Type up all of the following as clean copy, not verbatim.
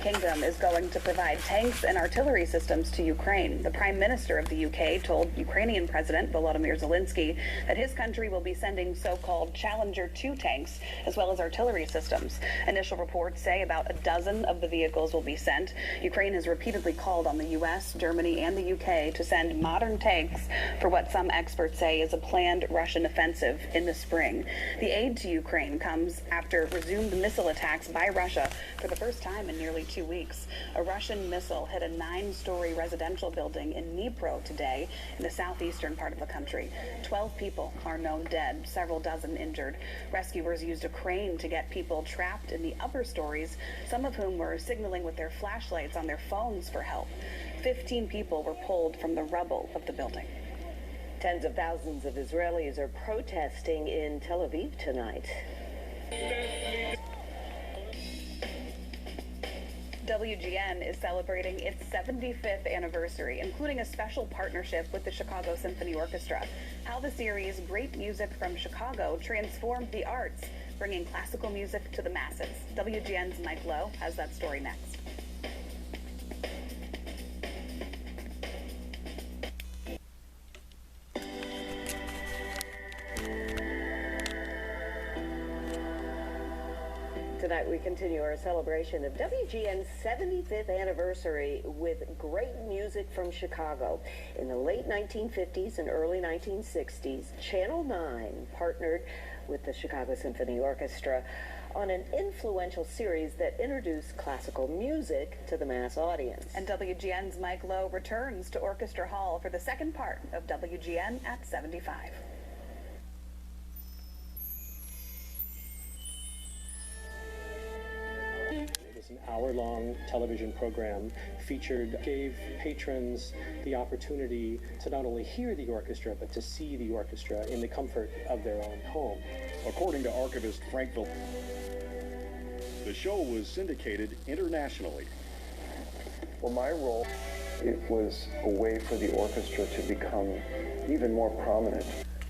Kingdom is going to provide tanks and artillery systems to Ukraine. The Prime Minister of the UK told Ukrainian President Volodymyr Zelensky that his country will be sending so-called Challenger 2 tanks, as well as artillery systems. Initial reports say about a dozen of the vehicles will be sent. Ukraine has repeatedly called on the U.S., Germany, and the UK to send modern tanks for what some experts say is a planned Russian offensive in the spring. The aid to Ukraine comes after resumed missile attacks by Russia for the first time in nearly 2 weeks. A Russian missile hit a 9-story residential building in Dnipro today in the southeastern part of the country. 12 people are known dead, several dozen injured. Rescuers used a crane to get people trapped in the upper stories, some of whom were signaling with their flashlights on their phones for help. 15 people were pulled from the rubble of the building. Tens of thousands of Israelis are protesting in Tel Aviv tonight. WGN is celebrating its 75th anniversary, including a special partnership with the Chicago Symphony Orchestra. How the series Great Music from Chicago transformed the arts, bringing classical music to the masses. WGN's Mike Lowe has that story next. Tonight we continue our celebration of WGN's 75th anniversary with great music from Chicago. In the late 1950s and early 1960s, Channel 9 partnered with the Chicago Symphony Orchestra on an influential series that introduced classical music to the mass audience. And WGN's Mike Lowe returns to Orchestra Hall for the second part of WGN at 75. An hour-long television program gave patrons the opportunity to not only hear the orchestra, but to see the orchestra in the comfort of their own home. According to archivist Frank the show was syndicated internationally. Well, my role, it was a way for the orchestra to become even more prominent.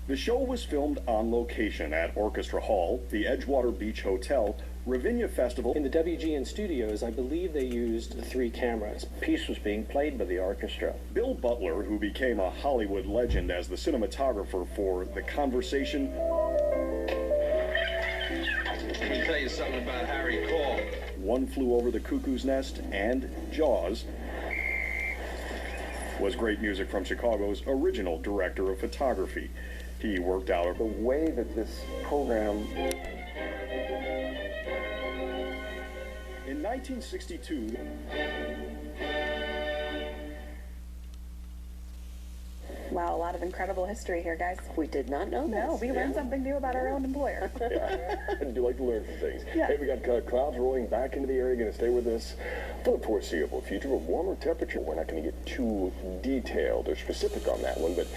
The show was filmed on location at Orchestra Hall, the Edgewater Beach Hotel, Ravinia Festival. In the WGN studios, I believe they used 3 cameras. Piece was being played by the orchestra. Bill Butler, who became a Hollywood legend as the cinematographer for The Conversation. Let me tell you something about Harry Cole. One Flew Over the Cuckoo's Nest and Jaws, was Great Music from Chicago's original director of photography. He worked out the way that this program. In 1962, Wow, a lot of incredible history here, guys. We did not know this. No, we learned something new about our own employer. Yeah, I do like to learn some things. Yeah. Hey, we got clouds rolling back into the area, going to stay with us for the foreseeable future. A warmer temperature. We're not going to get too detailed or specific on that one, but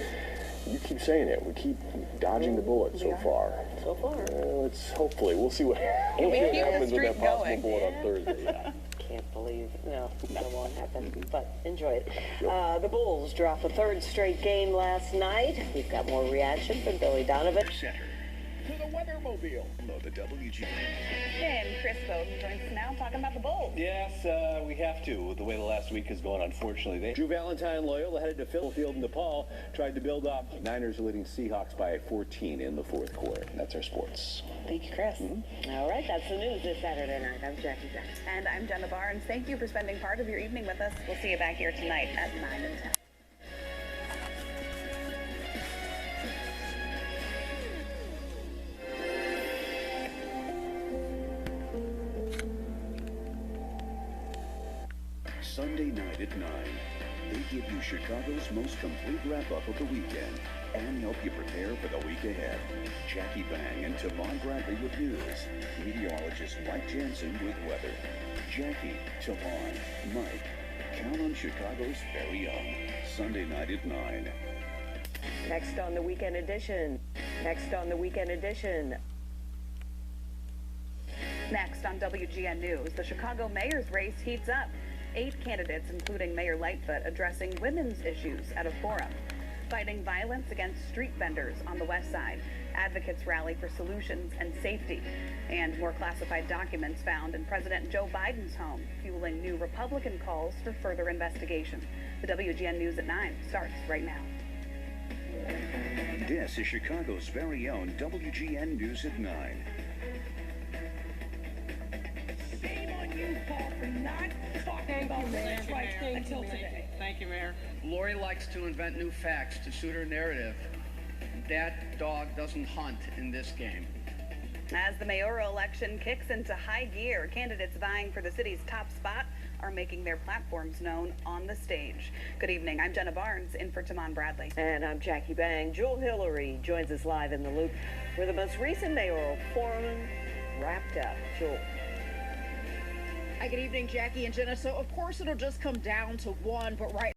you keep saying it. We keep dodging the bullet so far. So far. Let's hopefully we'll see what happens with that possible going? bullet on Thursday. Yeah. Can't believe, no, that won't happen, but enjoy it. The Bulls dropped a 3rd straight game last night. We've got more reaction from Billy Donovan. Center to the Weathermobile. The WGN. And Chris Bowden joins us now talking about the Bulls. Yes, we have to, with the way the last week has gone, unfortunately. Drew Valentine Loyola headed to Field in Nepal, tried to build up. Niners are leading Seahawks by 14 in the 4th quarter. That's our sports. Thank you, Chris. All right, that's the news this Saturday night. I'm Jackie Jackson. And I'm Jenna Barnes. Thank you for spending part of your evening with us. We'll see you back here tonight at 9 and 10. Sunday night at 9, they give you Chicago's most complete wrap-up of the weekend and help you prepare for the week ahead. Jackie Bang and Tavon Bradley with news. Meteorologist Mike Jansen with weather. Jackie, Tavon, Mike. Count on Chicago's very own. Sunday night at 9. Next on the Weekend Edition. Next on WGN News, the Chicago mayor's race heats up. 8 candidates, including Mayor Lightfoot, addressing women's issues at a forum. fighting violence against street vendors on the west side. Advocates rally for solutions and safety. And more classified documents found in President Joe Biden's home, fueling new Republican calls for further investigation. The WGN News at 9 starts right now. This is Chicago's very own WGN News at 9. Shame on you, Paul, for not talking about women's rights until today. Thank you, Mayor. Lori likes to invent new facts to suit her narrative. That dog doesn't hunt in this game. As the mayoral election kicks into high gear, candidates vying for the city's top spot are making their platforms known on the stage. Good evening. I'm Jenna Barnes, in for Tamon Bradley. And I'm Jackie Bang. Jewel Hillary joins us live in the loop where the most recent mayoral forum wrapped up. Jewel. Hi, good evening, Jackie and Jenna. So, of course, it'll just come down to one, but right